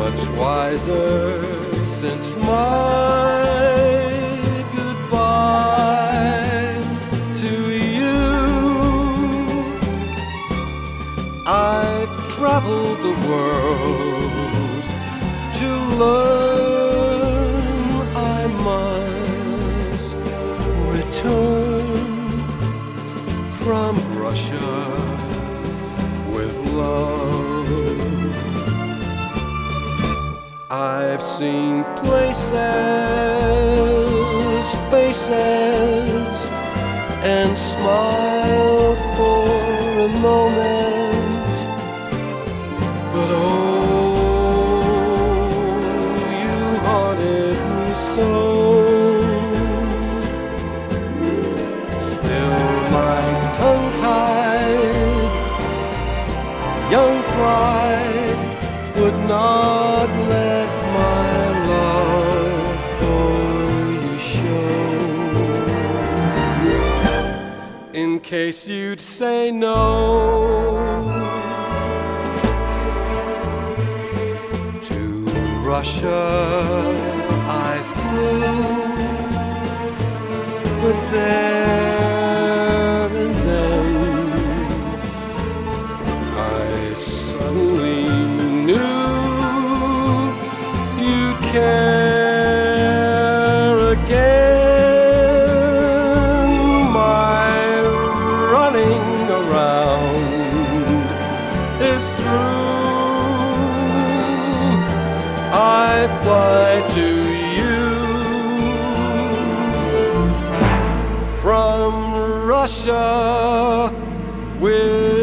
much wiser since my goodbye to you. I've traveled the world to learn I must return from Russia with love. I've seen places, faces, and smiled for a moment, but oh, you haunted me so. Still my tongue-tied young pride would not let my love for you show. In case you'd say no, to Russia I flew, but there and then I suddenly knew you'd care again. My running around is through. I fly to you from Russia with